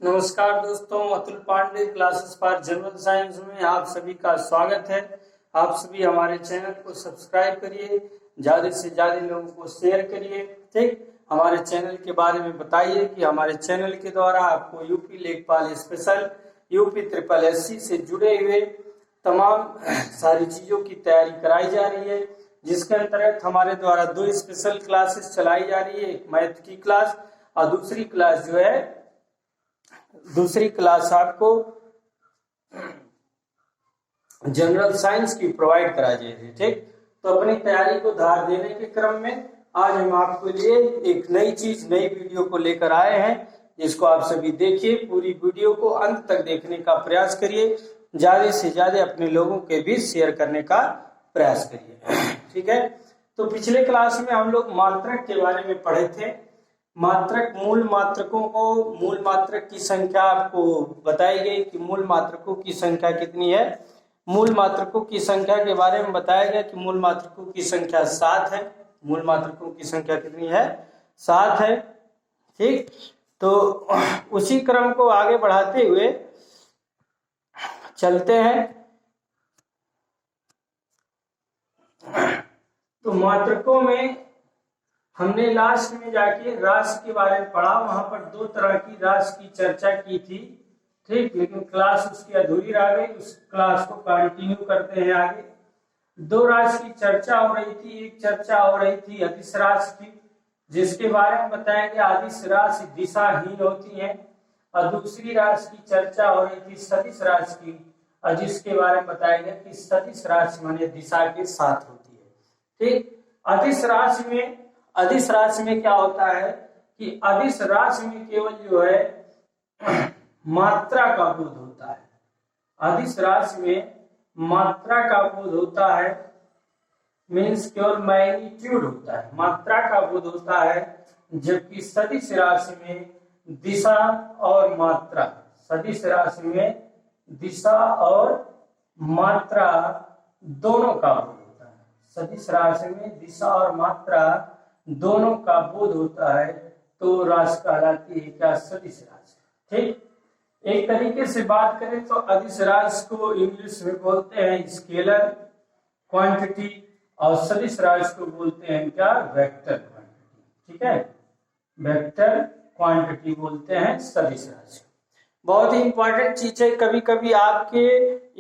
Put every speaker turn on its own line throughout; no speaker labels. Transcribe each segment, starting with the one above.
नमस्कार दोस्तों, Atul Pandey classes for general science में आप सभी का स्वागत है। आप सभी हमारे चैनल को सब्सक्राइब करिए, ज्यादा से ज्यादा लोगों को शेयर करिए। ठीक, हमारे चैनल के बारे में बताइए कि हमारे चैनल के द्वारा आपको यूपी लेखपाल स्पेशल, यूपी ट्रिपल एससी से जुड़े हुए तमाम सारी चीजों की तैयारी कराई जा रही है, जिसके अंतर्गत हमारे द्वारा 2 स्पेशल क्लासेस चलाई जा रही है। एक मैथ की क्लास और दूसरी क्लास आपको जनरल साइंस की प्रोवाइड कराई जा रही है। ठीक, तो अपनी तैयारी को धार देने के क्रम में आज हम आपके लिए एक नई वीडियो को लेकर आए हैं, जिसको आप सभी देखिए। पूरी वीडियो को अंत तक देखने का प्रयास करिए, ज्यादा से ज्यादा अपने लोगों के बीच शेयर करने का प्रयास करिए। ठीक है, तो पिछले क्लास में हम लोग मात्रक के बारे में पढ़े थे। मात्रक, मूल मात्रकों को, मूल मात्रक की संख्या आपको बताई गई कि मूल मात्रकों की संख्या कितनी है। मूल मात्रकों की संख्या के बारे में बताया गया कि मूल मात्रकों की संख्या 7 है। मूल मात्रकों की संख्या कितनी है? 7 है। ठीक, तो उसी क्रम को आगे बढ़ाते हुए चलते हैं। तो मात्रकों में हमने लास्ट में जाके राशि के बारे में पढ़ा। वहां पर 2 तरह की राशि की चर्चा की थी। ठीक, लेकिन क्लास उसकी अधूरी रह गई। उस क्लास को कंटिन्यू करते हैं आगे। 2 राशि की चर्चा हो रही थी। एक चर्चा हो रही थी अदिश राशि की, जिसके बारे में बताया गया अदिश राशि दिशाहीन होती है। और दूसरी राशि की चर्चा हो रही थी सदिश राशि की, और जिसके बारे में बताया गया कि सदिश राशि माने दिशा के साथ होती है। ठीक, अदिश राशि में क्या होता है कि अदिश राशि में केवल जो है मात्रा का बोध होता है। अदिश राशि में मात्रा का बोध होता है, मीन्स केवल मैग्नीट्यूड होता है, मात्रा का बोध होता है। जबकि सदिश राशि में दिशा और मात्रा, सदिश राशि में दिशा और मात्रा दोनों का बोध होता है। सदिश राशि में दिशा और मात्रा दोनों का बोध होता है, तो राशि कहलाती है क्या? सदिश राशि। ठीक, एक तरीके से बात करें तो अदिश राशि को इंग्लिश में बोलते हैं स्केलर क्वांटिटी, और सदिश राशि को बोलते हैं क्या? Vector quantity. ठीक है, वेक्टर क्वांटिटी बोलते हैं सदिश राशि। बहुत ही इंपॉर्टेंट चीज है। कभी कभी आपके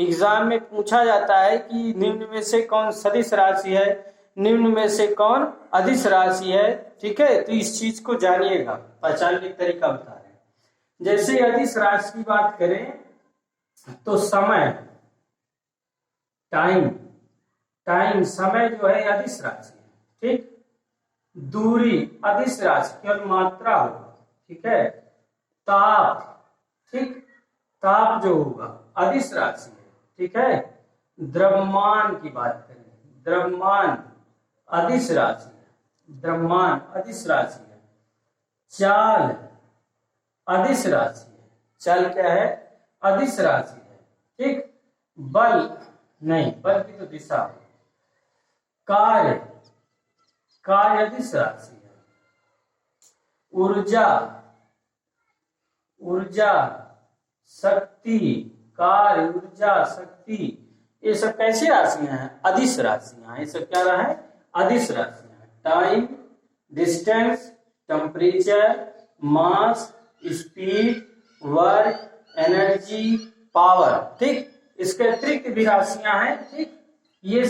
एग्जाम में पूछा जाता है कि निम्न में से कौन सदिश राशि है, निम्न में से कौन अदिश राशि है। ठीक है, तो इस चीज को जानिएगा, पहचानने का तरीका बता रहे हैं। जैसे अदिश राशि की बात करें तो समय, टाइम समय जो है अदिश राशि है। ठीक, दूरी अदिश राशि, केवल मात्रा होगा। ठीक है, ताप, ठीक, ताप जो होगा अदिश राशि है। ठीक है, द्रव्यमान की बात करें, द्रव्यमान अदिश राशि है, द्रव्यमान अदिश राशि है। चाल अदिश राशि है, चल क्या है? अदिश राशि है। ठीक, बल नहीं, बल की तो दिशा है। कार्य अदिश राशि है। ऊर्जा शक्ति, कार्य, ऊर्जा, शक्ति, ये सब कैसी राशियां हैं? अदिश राशियां। ये सब क्या रहा है? अदिश राशियां। टाइम, डिस्टेंस, टेम्परेचर, मास, स्पीड, वर्क, एनर्जी, पावर। ठीक, इसके अतिरिक्त भी राशियां हैं। ठीक, ये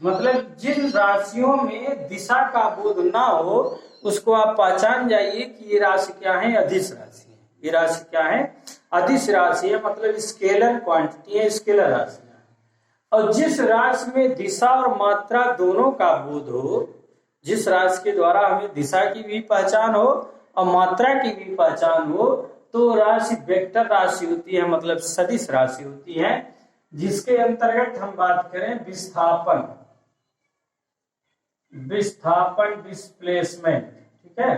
मतलब जिन राशियों में दिशा का बोध ना हो उसको आप पहचान जाइए कि ये राशि क्या है? अदिश राशि है। ये राशि क्या है? अदिश राशि है, मतलब स्केलर क्वांटिटी है, स्केलर राशि है। और जिस राशि में दिशा और मात्रा दोनों का बोध हो, जिस राशि के द्वारा हमें दिशा की भी पहचान हो और मात्रा की भी पहचान हो, तो राशि वेक्टर राशि होती है, मतलब सदिश राशि होती है। जिसके अंतर्गत हम बात करें विस्थापन, डिस्प्लेसमेंट। ठीक है,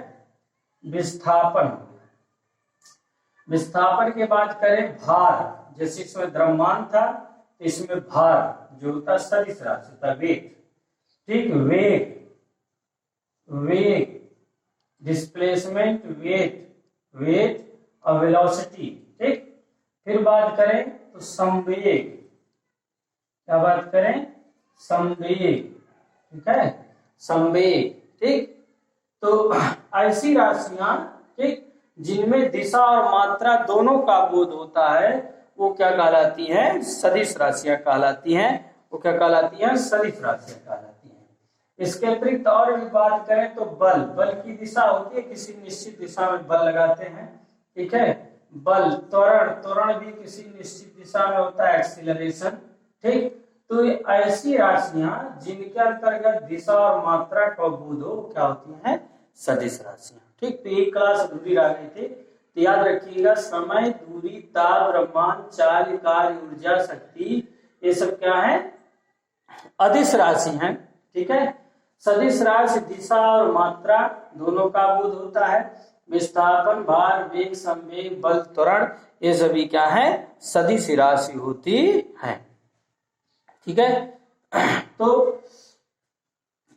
विस्थापन के बाद करें भार। जैसे इसमें द्रव्यमान था, इसमें भार जो होता सदिश राशि था, वेग। ठीक, वेग, डिस्प्लेसमेंट, वेट, और वेलोसिटी। ठीक, फिर बात करें तो संवेग, क्या बात करें, संवेग। ठीक है, संवेग। ठीक, तो ऐसी राशियां, ठीक, जिनमें दिशा और मात्रा दोनों का बोध होता है वो क्या कहलाती हैं, सदिश राशियां कहलाती हैं। वो क्या कहलाती हैं, सदिश राशियां कहलाती हैं। इसके अतिरिक्त और भी बात करें तो बल, बल की दिशा होती है, किसी निश्चित दिशा में बल लगाते हैं। ठीक है, बल, त्वरण, त्वरण भी किसी निश्चित दिशा में होता है, एक्सीलरेशन। ठीक, तो ऐसी राशियां जिनके अंतर्गत दिशा और मात्रा का बोध हो क्या होती हैं, सदिश राशियां। ठीक, तो एक क्लास अधूरी रह गई थी, तो याद रखिएगा समय, दूरी, ताप, द्रव्यमान, चाल, कार्य, ऊर्जा, शक्ति, ये सब क्या है, अदिश राशि हैं। ठीक है, सदिश राशि दिशा और मात्रा दोनों का बोध होता है। विस्थापन, भार, वेग, संवेग, बल, त्वरण, ये सभी क्या है, सदिश राशि होती है। ठीक है, तो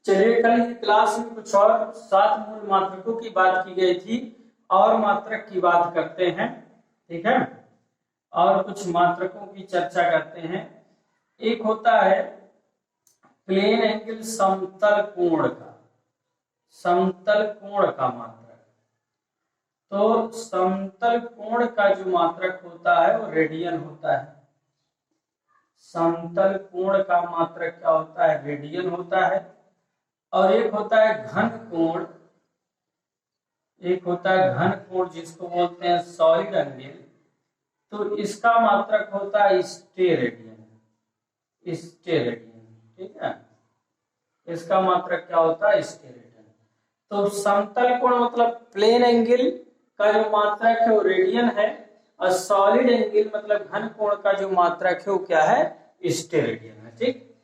चलिए कल की क्लास में कुछ और 7 मूल मात्रकों की बात की गई थी, और मात्रक की बात करते हैं। ठीक है, और कुछ मात्रकों की चर्चा करते हैं। एक होता है प्लेन एंगल, समतल कोण का, समतल कोण का मात्रक। तो समतल कोण का जो मात्रक होता है वो रेडियन होता है। समतल कोण का मात्रक क्या होता है, रेडियन होता है। और एक होता है घन कोण, एक होता है घन कोण जिसको बोलते हैं सॉलिड एंगल, तो इसका मात्रक होता है स्टेरेडियन, स्टेरेडियन। ठीक है, इसका मात्रक क्या होता है, स्टेरेडियन। तो समतल कोण मतलब प्लेन एंगल का जो मात्रक है वो रेडियन है, और सॉलिड एंगल मतलब घन कोण का जो मात्रक है वो क्या है, स्टेरेडियन है। ठीक,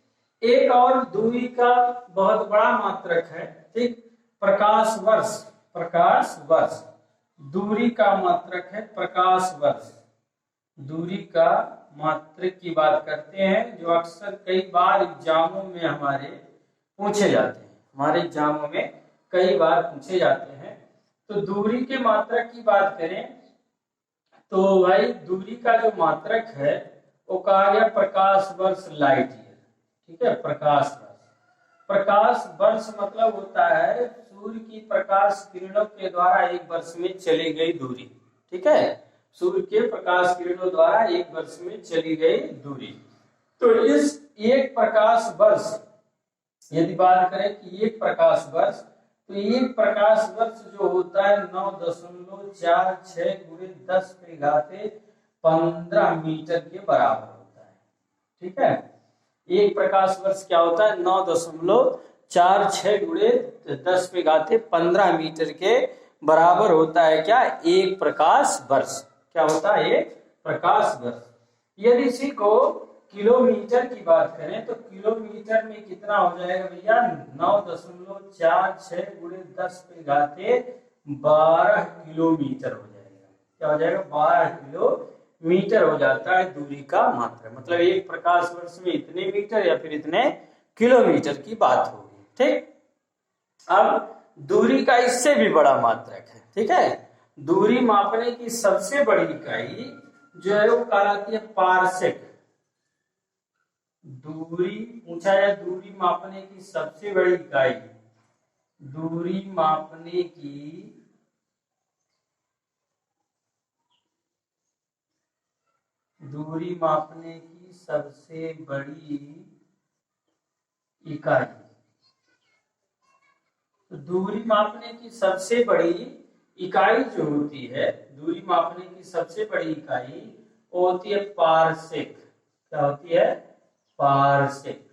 एक और दूरी का बहुत बड़ा मात्रक है। ठीक, प्रकाश वर्ष, प्रकाश वर्ष दूरी का मात्रक है, प्रकाश वर्ष दूरी का मात्रक की बात करते हैं, जो अक्सर कई बार एग्जामों में हमारे पूछे जाते हैं, हमारे एग्जामों में कई बार पूछे जाते हैं। तो दूरी के मात्रक की बात करें तो भाई दूरी का जो मात्रक है वो कहा गया प्रकाश वर्ष, लाइट ईयर। ठीक है, प्रकाश वर्ष, प्रकाश वर्ष मतलब होता है सूर्य की प्रकाश किरणों के द्वारा एक वर्ष में चली गई दूरी। ठीक है, सूर्य के प्रकाश किरणों द्वारा एक वर्ष में चली गई दूरी। तो इस एक प्रकाश वर्ष यदि बात करें कि एक प्रकाश वर्ष, तो एक प्रकाश वर्ष जो होता है 9.46 गुणे 10 के घाते 15 मीटर के बराबर होता है। ठीक है, एक प्रकाश वर्ष क्या होता है, 9.46 गुणे 10 के घाते 15 मीटर के बराबर होता है। क्या, एक प्रकाश वर्ष क्या होता है, एक प्रकाश वर्ष। यदि इसी को किलोमीटर की बात करें तो किलोमीटर में कितना हो जाएगा भैया, 9.46 गुणे 10 के घाते 12 किलोमीटर हो जाएगा। क्या हो जाएगा, 12 किलोमीटर हो जाता है दूरी का मात्रक। मतलब एक प्रकाश वर्ष में इतने मीटर या फिर इतने किलोमीटर की बात होगी। ठीक, अब दूरी का इससे भी बड़ा मात्रक है। ठीक है, दूरी मापने की सबसे बड़ी इकाई जो है वो कहलाती है पारसेक। दूरी पूछा है, दूरी मापने की सबसे बड़ी इकाई, दूरी मापने की सबसे बड़ी इकाई, तो दूरी मापने की सबसे बड़ी इकाई जो होती है, दूरी मापने की सबसे बड़ी इकाई वो होती है पारसेक। क्या होती है, पारसेक।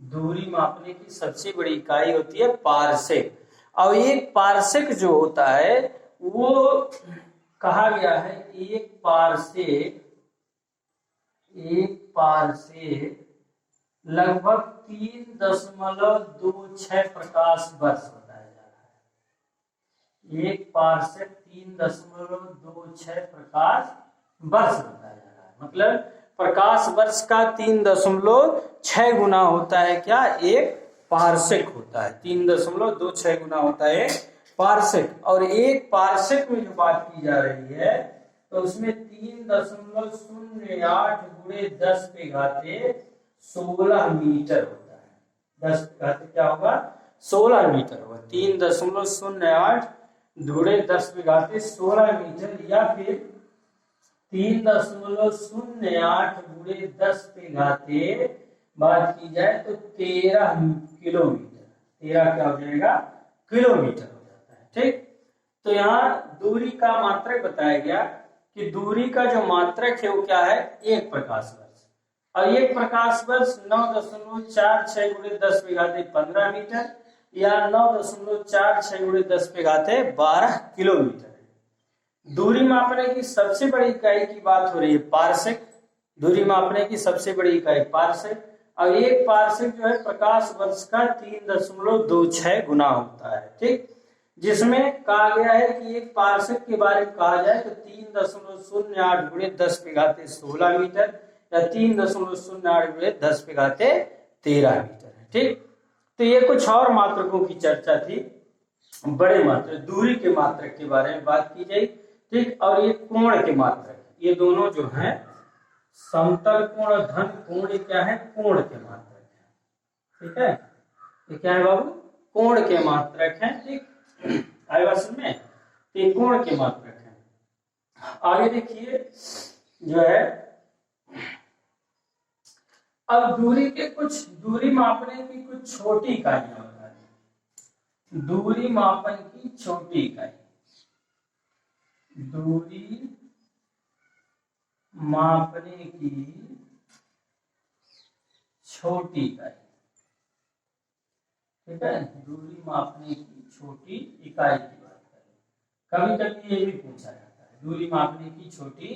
दूरी मापने की सबसे बड़ी इकाई होती है पारसेक। और एक पारसेक जो होता है वो कहा गया है एक पारसेक लगभग 3.26 प्रकाश वर्ष बताया जा रहा है। एक पारसेक 3.26 प्रकाश वर्ष बताया जा रहा है। मतलब प्रकाश वर्ष का 3.6 गुना होता है क्या, एक पारसेक होता है। 3.26 गुना होता है पारसेक, और एक पारसेक में जो बात की जा रही है तो उसमें 3.08 गुणे 10 पे घाते 16 मीटर होता है। 10 पे घाते क्या होगा? 16 मीटर होगा। 3.08 गुणे 10 पे घाते 16 मीटर, या फिर 3.08 गुणे 10 पे घाते बात की जाए तो 13 किलोमीटर। 13 क्या हो जाएगा? किलोमीटर हो जाता है। ठीक, तो यहाँ दूरी का मात्रक बताया गया कि दूरी का जो मात्रक है वो क्या है? 1 प्रकाश वर्ष। और 1 प्रकाश वर्ष 9.46 गुणे 10 पे घाते 15 मीटर, या 9.46 गुणे 10 पे घाते 12 किलोमीटर। दूरी मापने की सबसे बड़ी इकाई की बात हो रही है पारसेक। दूरी मापने की सबसे बड़ी इकाई पारसेक, और एक पारसेक जो है प्रकाश वर्ष का 3.26 गुना होता है। ठीक, जिसमें कहा गया है कि एक पारसेक के बारे में कहा जाए तो 3.08 गुणे 10 पे घाते 16 मीटर, या 3.08 गुणे 10 पे घाते 13 मीटर है। ठीक, तो ये कुछ और मात्रकों की चर्चा थी। बड़े मात्रक, दूरी के मात्रक के बारे में बात की जाए। ठीक, और ये कोण के मात्रक, ये दोनों जो हैं समतल कोण और घन कोण, ये क्या है? कोण के मात्रक है। ठीक है, ये क्या है बाबू? कोण के मात्रक है। ठीक, आएगा समझ? ये कोण के मात्रक है। आगे देखिए जो है, अब दूरी मापने की कुछ छोटी इकाइयां बता दी। दूरी मापन की छोटी इकाई, दूरी मापने की छोटी इकाई। ठीक है, दूरी मापने की छोटी इकाई की बात करें। कभी कभी ये भी पूछा जाता है, दूरी मापने की छोटी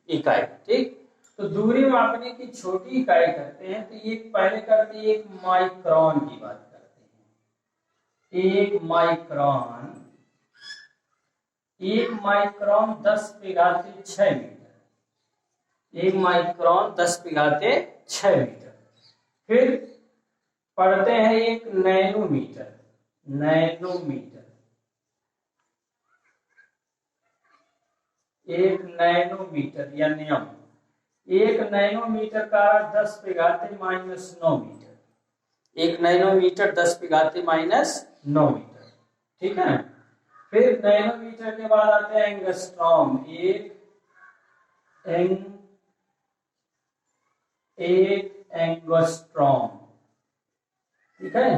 इकाई। ठीक, तो दूरी मापने की छोटी इकाई करते हैं तो ये पहले करते हैं एक माइक्रोन की बात करते हैं। एक माइक्रोन 10 पे घाते 6 मीटर। 1 माइक्रोन 10 पे घाते 6 मीटर। फिर पढ़ते हैं एक नैनोमीटर। एक नैनोमीटर या नियम, एक नैनोमीटर का 10 पे घाते -9 मीटर। एक नैनोमीटर 10 पे घाते -9 मीटर। ठीक है, फिर नैनोमीटर के बाद आते हैं एंगस्ट्रॉम। एक एंगस्ट्रॉम। ठीक है,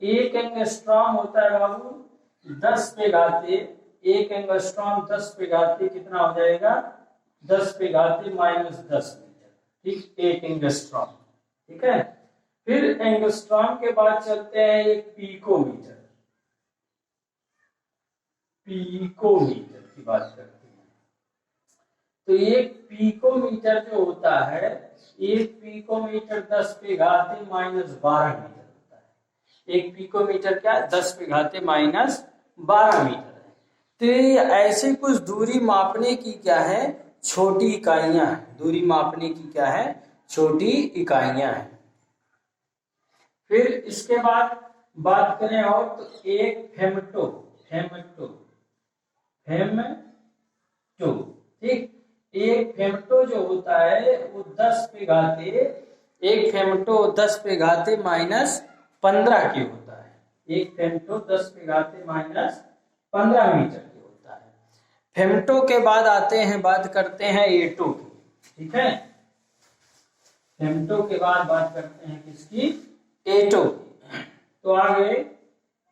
एक एंगस्ट्रॉम होता है बाबू 10 पे घाते, एक एंगस्ट्रॉम 10 पे घाते कितना हो जाएगा? 10 पे घाते -10 मीटर। ठीक, एक एंगस्ट्रॉम। ठीक है, फिर एंगस्ट्रॉम के बाद चलते हैं एक पीकोमीटर। पीकोमीटर की बात करते हैं तो एक पीकोमीटर जो होता है, एक पीकोमीटर 10 पे घाते -12 मीटर होता है। एक पीकोमीटर क्या? 10 पे घाते -12 मीटर है। तो ये ऐसे कुछ दूरी मापने की क्या है? छोटी इकाइयां हैं। दूरी मापने की क्या है? छोटी इकाइयां हैं। फिर इसके बाद बात करें और तो एक फेमटो। ठीक, एक फेमटो जो होता है वो 10 पे घाते, एक फेमटो 10 पे घाते -15 के होता है। एक फेमटो 10 पे घाते -15 मीटर के होता है। फेमटो के बाद आते हैं, बात करते हैं एटो की। ठीक है, फेमटो के बाद बात करते हैं किसकी? एटो की। तो आगे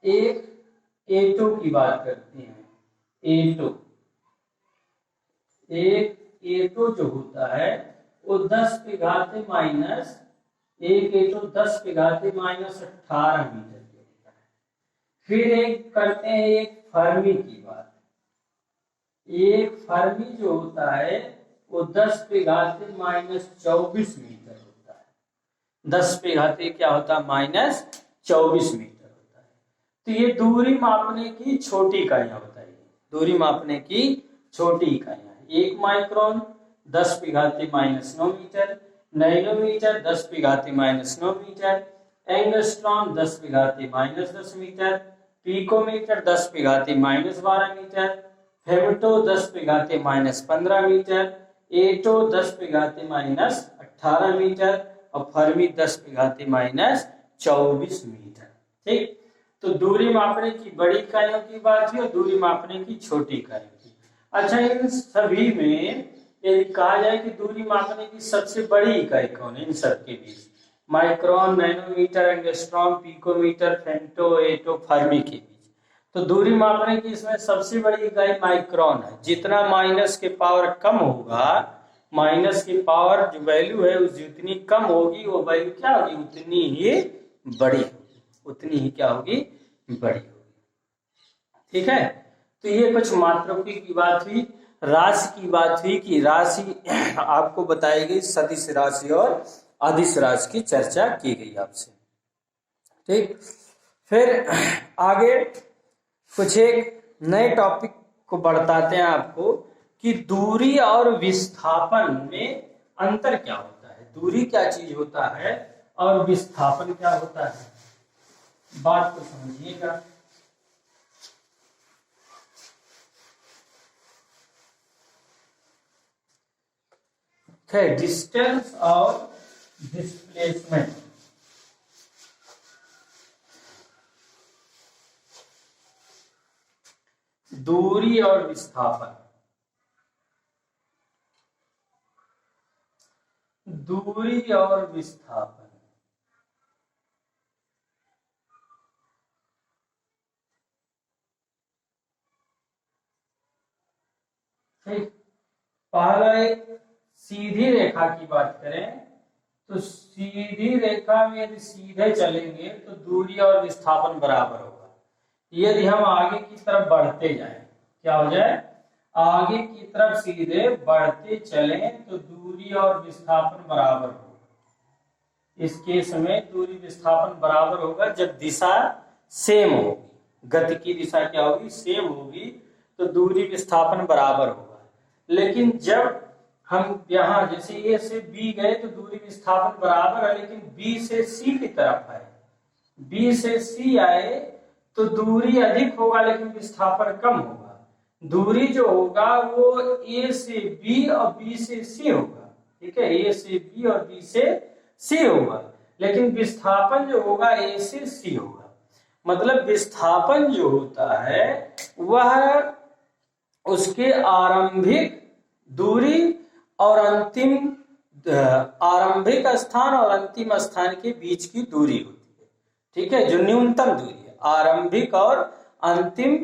एक एटो की बात करते हैं। एक एटो जो होता है वो 10 पे घाते -18 मीटर के होता है। फिर एक करते हैं एक फर्मी की बात। एक फर्मी जो होता है वो 10 पे घाते -24 मीटर होता है। 10 पे घाते क्या होता है? -24 मीटर होता है। तो ये दूरी मापने की छोटी इकाइयां बताइए। दूरी मापने की छोटी इकाइयां, एक माइक्रोन 10 पे घाते -9 मीटर, नैनोमीटर 10 पे घाते -9 मीटर, एंगस्ट्रॉम 10 पे घाते -10 metre, picometre 10⁻⁻12 metre, femto 10⁻⁻15 metre, atto 10⁻⁻18 metre और फर्मी 10⁻⁻24 मीटर। ठीक, तो दूरी मापने की बड़ी इकाइयों की बात हुई और दूरी मापने की छोटी इकाइयों की। अच्छा, इन सभी में यदि कहा जाए कि दूरी मापने की सबसे बड़ी इकाई कौन है इन सबके बीच, micron, nanometre, angstrom, picometre, femto, atto, fermi के बीच, तो दूरी मापने की इसमें सबसे बड़ी इकाई माइक्रोन है। जितना माइनस के पावर कम होगा, माइनस की पावर जो वैल्यू है उस जितनी कम होगी वो वैल्यू क्या होगी, उतनी ही बड़ी होगी, उतनी ही क्या होगी, बड़ी होगी। ठीक है, तो ये कुछ मात्रकों की बात हुई। राशि की बात हुई कि राशि आपको बताई गई, सदिश राशि और अदिश राशि की चर्चा की गई आपसे। ठीक, फिर आगे कुछ एक नए टॉपिक को बढ़ाते हैं आपको कि दूरी और विस्थापन में अंतर क्या होता है, दूरी क्या चीज होता है और विस्थापन क्या होता है, बात को समझिएगा। डिस्टेंस और डिस्प्लेसमेंट, दूरी और विस्थापन, दूरी और विस्थापन, ठीक। पहला एक सीधी रेखा की बात करें तो सीधी रेखा में यदि सीधे चलेंगे तो दूरी और विस्थापन बराबर होगा। यदि हम आगे की तरफ बढ़ते जाएं, क्या हो जाए, आगे की तरफ सीधे बढ़ते चलें तो दूरी और विस्थापन बराबर होगा। इस केस में दूरी विस्थापन बराबर होगा जब दिशा सेम होगी, गति की दिशा क्या होगी, सेम होगी, तो दूरी विस्थापन बराबर होगा। लेकिन जब हम यहाँ जैसे ए से बी गए तो दूरी विस्थापन बराबर है, लेकिन बी से सी की तरफ आए, बी से सी आए तो दूरी अधिक होगा लेकिन विस्थापन कम होगा। दूरी जो होगा वो ए से बी और बी से सी होगा, ठीक है, ए से बी और बी से सी होगा, लेकिन विस्थापन जो होगा ए से सी होगा। मतलब विस्थापन जो होता है वह उसके आरंभिक दूरी और अंतिम आरंभिक स्थान और अंतिम स्थान के बीच की दूरी होती है। ठीक है, जो न्यूनतम दूरी है, आरंभिक और अंतिम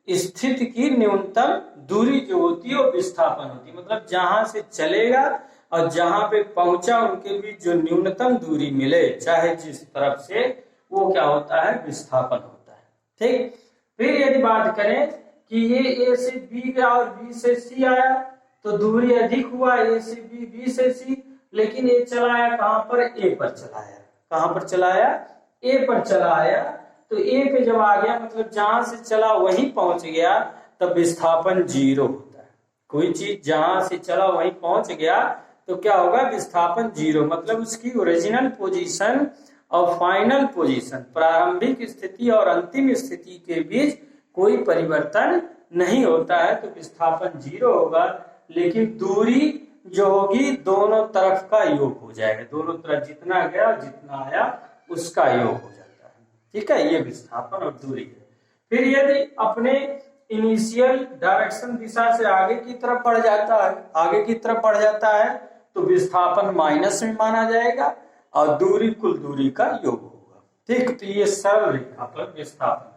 स्थिति की न्यूनतम दूरी जो होती है वो विस्थापन होती है। मतलब जहां से चलेगा और जहां पे पहुंचा उनके बीच जो न्यूनतम दूरी मिले, चाहे जिस तरफ से, वो क्या होता है, विस्थापन होता है। ठीक, फिर यदि बात करें कि ये ए से बी गया और बी से सी आया तो दूरी अधिक हुआ, ए से बी, बी से सी, लेकिन ये चलाया कहां पर, ए पर चलाया। कहां पर चलाया, ए पर चलाया, तो ए पे जब आ गया मतलब जहां से चला वहीं पहुंच गया, तब विस्थापन 0 होता है। कोई चीज जहां से चला वहीं पहुंच गया तो क्या होगा, विस्थापन 0, मतलब उसकी ओरिजिनल पोजीशन और फाइनल पोजीशन, प्रारंभिक स्थिति और अंतिम स्थिति के बीच कोई परिवर्तन नहीं होता है, तो विस्थापन 0 होगा। लेकिन दूरी जो होगी दोनों तरफ का योग हो जाएगा, दोनों तरफ जितना गया जितना आया उसका योग हो जाता है। ठीक है, ये विस्थापन और दूरी है। फिर यदि अपने इनिशियल डायरेक्शन दिशा से आगे की तरफ बढ़ जाता है, आगे की तरफ बढ़ जाता है तो विस्थापन माइनस में माना जाएगा और दूरी कुल दूरी का योग होगा। ठीक, तो ये सरल रेखा पर विस्थापन है।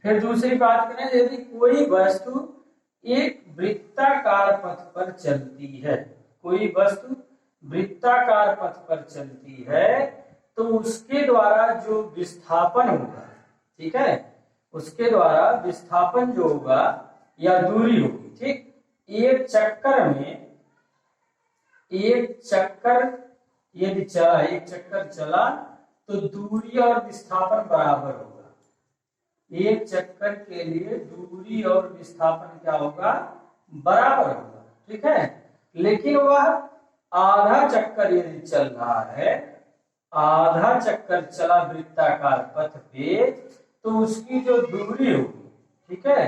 फिर दूसरी बात करें, यदि कोई वस्तु एक वृत्ताकार पथ पर चलती है, कोई वस्तु वृत्ताकार पथ पर चलती है तो उसके द्वारा जो विस्थापन होगा, ठीक है, उसके द्वारा विस्थापन जो होगा या दूरी होगी, ठीक, एक चक्कर में, एक चक्कर यदि चला, एक चक्कर चला तो दूरी और विस्थापन बराबर होगा। एक चक्कर के लिए दूरी और विस्थापन क्या होगा, बराबर होगा। ठीक है, लेकिन वह आधा चक्कर यदि चल रहा है, आधा चक्कर चला वृत्ताकार पथ पे, तो उसकी जो दूरी होगी, ठीक है,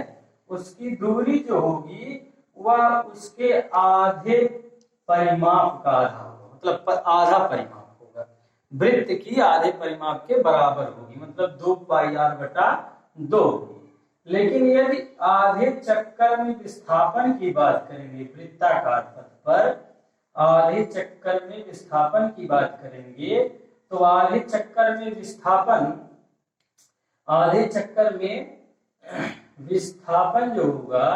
उसकी दूरी जो होगी वह उसके आधे परिमाप का आधा होगा, मतलब आधा परिमाप होगा। वृत्त की आधे परिमाप के बराबर होगी, मतलब 2πr/2 होगी। लेकिन यदि आधे चक्कर में विस्थापन की बात करेंगे वृत्ताकार पथ पर, आधे चक्कर में विस्थापन की बात करेंगे तो आधे चक्कर में विस्थापन जो होगा,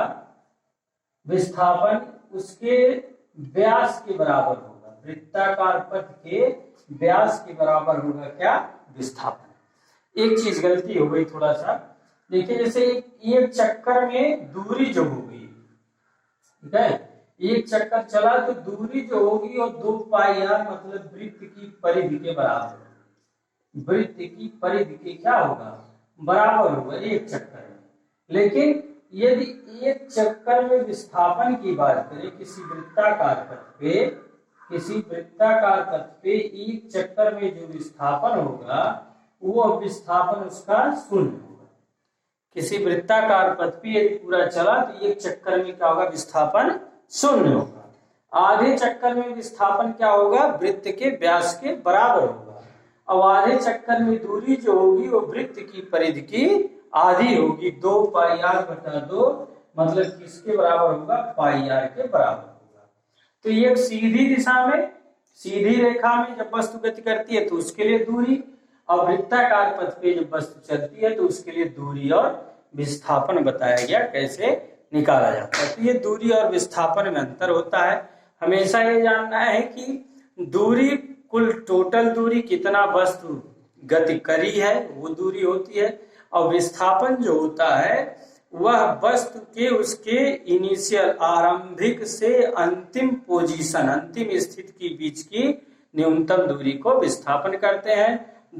विस्थापन उसके व्यास के बराबर होगा, वृत्ताकार पथ के व्यास के बराबर होगा क्या, विस्थापन। एक चीज गलती हो गई थोड़ा सा, देखिए जैसे एक चक्कर में दूरी जो होगी, ठीक है, एक चक्कर चला तो दूरी जो होगी वो 2πr मतलब वृत्त की परिधि के बराबर होगी, वृत्त की परिधि के क्या होगा, बराबर होगा एक चक्कर में। लेकिन यदि एक चक्कर में विस्थापन की बात करें किसी वृत्ताकार पथ पे एक चक्कर में जो विस्थापन होगा वो विस्थापन उसका शून्य होगा। किसी वृत्ताकार पथ पे यदि पूरा चला तो एक चक्कर में क्या होगा, विस्थापन शून्य होगा। आधे चक्कर में विस्थापन क्या होगा, वृत्त के व्यास के बराबर होगा। अब आधे चक्कर में दूरी जो होगी वो वृत्त की परिधि की आधी होगी, 2πr/2 मतलब किसके बराबर होगा, πr के बराबर होगा। तो ये एक सीधी दिशा में, सीधी रेखा में जब वस्तु गति करती है तो उसके लिए दूरी, और वृत्ताकार पथ पे जब वस्तु चलती है तो उसके लिए दूरी और विस्थापन बताया गया कैसे निकाला जाता है। तो ये दूरी और विस्थापन में अंतर होता है। हमेशा ये जानना है कि दूरी, कुल टोटल दूरी कितना वस्तु गति करी है वो दूरी होती है, और विस्थापन जो होता है वह वस्तु के उसके इनिशियल आरंभिक से अंतिम पोजीशन, अंतिम स्थिति के बीच की न्यूनतम दूरी को विस्थापन करते हैं।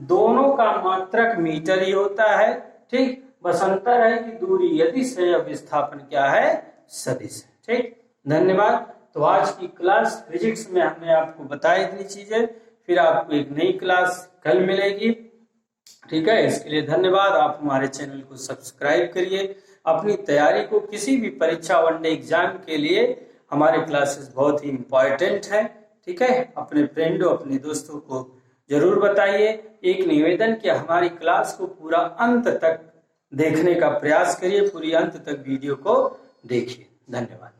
दोनों का मात्रक मीटर ही होता है, ठीक, बस अंतर है कि दूरी यदिश है, विस्थापन क्या है, सदिश है। ठीक, धन्यवाद। तो आज की क्लास फिजिक्स में हमने आपको बताई इतनी चीजें, फिर आपको एक नई क्लास कल मिलेगी, ठीक है। इसके लिए धन्यवाद। आप हमारे चैनल को सब्सक्राइब करिए। अपनी तैयारी को, किसी भी परीक्षा वनडे एग्जाम के लिए हमारे क्लासेस बहुत ही इम्पोर्टेंट है, ठीक है। अपने फ्रेंडों, अपने दोस्तों को जरूर बताइए। एक निवेदन कि हमारी क्लास को पूरा अंत तक देखने का प्रयास करिए, पूरी अंत तक वीडियो को देखिए। धन्यवाद।